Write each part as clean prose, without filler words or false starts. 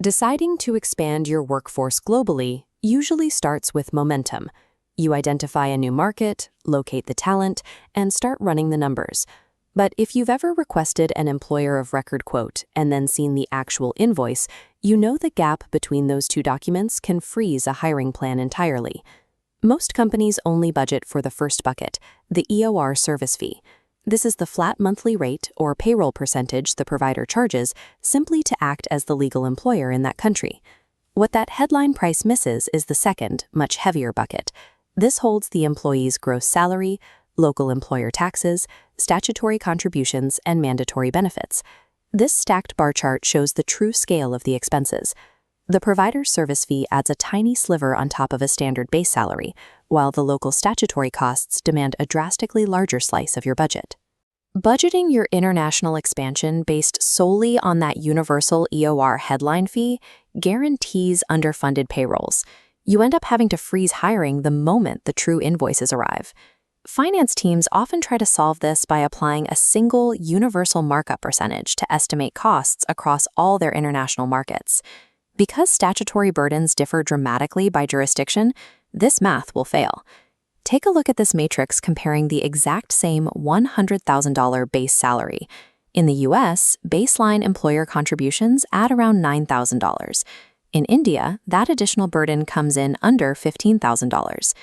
Deciding to expand your workforce globally usually starts with momentum. You identify a new market, locate the talent, and start running the numbers. But if you've ever requested an employer of record quote and then seen the actual invoice, you know the gap between those two documents can freeze a hiring plan entirely. Most companies only budget for the first bucket, the EOR service fee. This is the flat monthly rate or payroll percentage the provider charges simply to act as the legal employer in that country. What that headline price misses is the second, much heavier bucket. This holds the employee's gross salary, local employer taxes, statutory contributions, and mandatory benefits. This stacked bar chart shows the true scale of the expenses. The provider's service fee adds a tiny sliver on top of a standard base salary, while the local statutory costs demand a drastically larger slice of your budget. Budgeting your international expansion based solely on that universal EOR headline fee guarantees underfunded payrolls. You end up having to freeze hiring the moment the true invoices arrive. Finance teams often try to solve this by applying a single universal markup percentage to estimate costs across all their international markets. Because statutory burdens differ dramatically by jurisdiction, this math will fail. Take a look at this matrix comparing the exact same $100,000 base salary. In the US, baseline employer contributions add around $9,000. In India, that additional burden comes in under $15,000.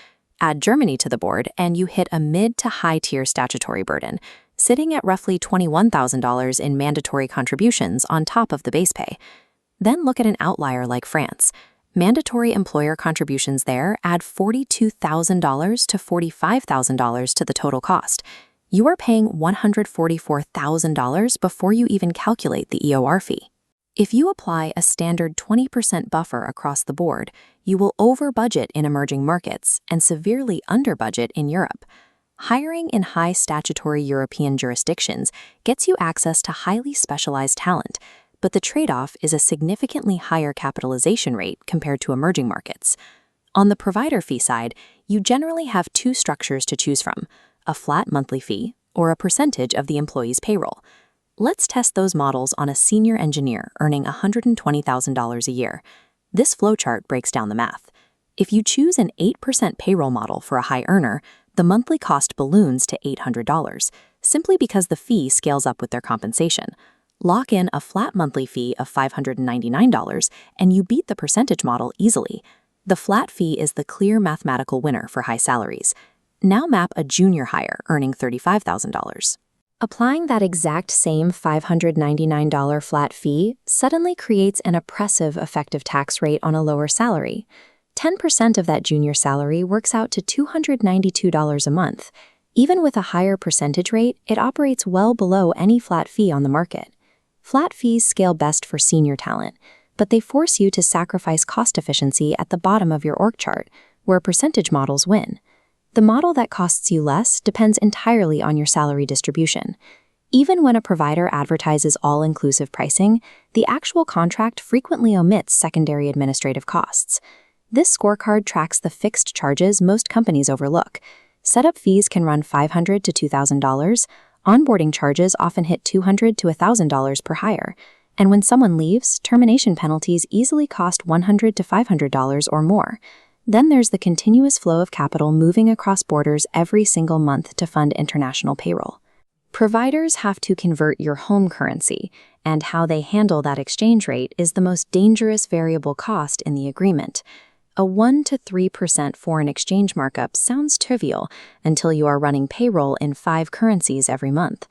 Add Germany to the board, and you hit a mid to high-tier statutory burden, sitting at roughly $21,000 in mandatory contributions on top of the base pay. Then look at an outlier like France. Mandatory employer contributions there add $42,000 to $45,000 to the total cost. You are paying $144,000 before you even calculate the EOR fee. If you apply a standard 20% buffer across the board, you will over-budget in emerging markets and severely under-budget in Europe. Hiring in high statutory European jurisdictions gets you access to highly specialized talent, but the trade-off is a significantly higher capitalization rate compared to emerging markets. On the provider fee side, you generally have two structures to choose from, a flat monthly fee or a percentage of the employee's payroll. Let's test those models on a senior engineer earning $120,000 a year. This flowchart breaks down the math. If you choose an 8% payroll model for a high earner, the monthly cost balloons to $800, simply because the fee scales up with their compensation. Lock in a flat monthly fee of $599, and you beat the percentage model easily. The flat fee is the clear mathematical winner for high salaries. Now map a junior hire earning $35,000. Applying that exact same $599 flat fee suddenly creates an oppressive effective tax rate on a lower salary. 10% of that junior salary works out to $292 a month. Even with a higher percentage rate, it operates well below any flat fee on the market. Flat fees scale best for senior talent, but they force you to sacrifice cost efficiency at the bottom of your org chart, where percentage models win. The model that costs you less depends entirely on your salary distribution. Even when a provider advertises all-inclusive pricing, the actual contract frequently omits secondary administrative costs. This scorecard tracks the fixed charges most companies overlook. Setup fees can run $500 to $2,000. Onboarding charges often hit $200 to $1,000 per hire. And when someone leaves, termination penalties easily cost $100 to $500 or more. Then there's the continuous flow of capital moving across borders every single month to fund international payroll. Providers have to convert your home currency, and how they handle that exchange rate is the most dangerous variable cost in the agreement. A 1 to 3% foreign exchange markup sounds trivial until you are running payroll in 5 currencies every month.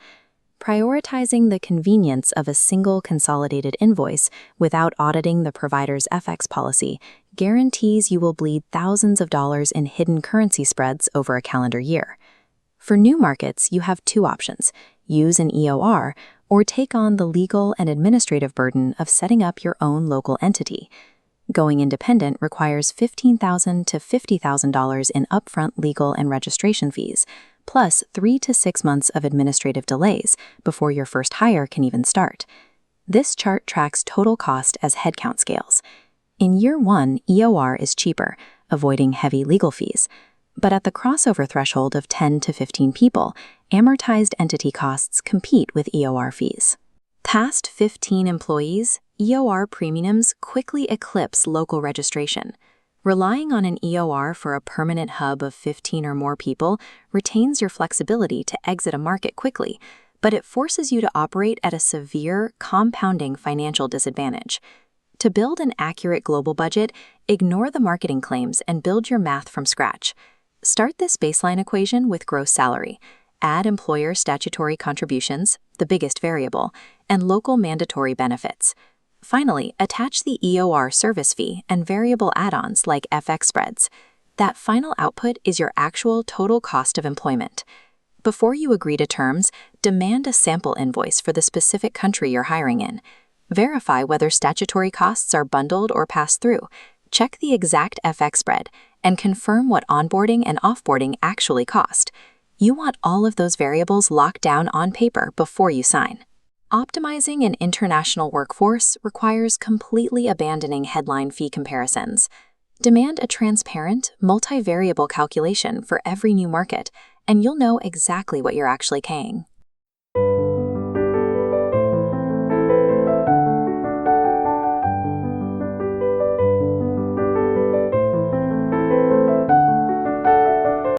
Prioritizing the convenience of a single consolidated invoice without auditing the provider's FX policy guarantees you will bleed thousands of dollars in hidden currency spreads over a calendar year. For new markets, you have 2 options: use an EOR or take on the legal and administrative burden of setting up your own local entity. Going independent requires $15,000 to $50,000 in upfront legal and registration fees, plus 3 to 6 months of administrative delays before your first hire can even start. This chart tracks total cost as headcount scales. In year 1, EOR is cheaper, avoiding heavy legal fees. But at the crossover threshold of 10 to 15 people, amortized entity costs compete with EOR fees. Past 15 employees, EOR premiums quickly eclipse local registration. Relying on an EOR for a permanent hub of 15 or more people retains your flexibility to exit a market quickly, but it forces you to operate at a severe, compounding financial disadvantage. To build an accurate global budget, ignore the marketing claims and build your math from scratch. Start this baseline equation with gross salary. Add employer statutory contributions, the biggest variable, and local mandatory benefits. Finally, attach the EOR service fee and variable add-ons like FX spreads. That final output is your actual total cost of employment. Before you agree to terms, demand a sample invoice for the specific country you're hiring in. Verify whether statutory costs are bundled or passed through. Check the exact FX spread and confirm what onboarding and offboarding actually cost. You want all of those variables locked down on paper before you sign. Optimizing an international workforce requires completely abandoning headline fee comparisons. Demand a transparent, multivariable calculation for every new market, and you'll know exactly what you're actually paying.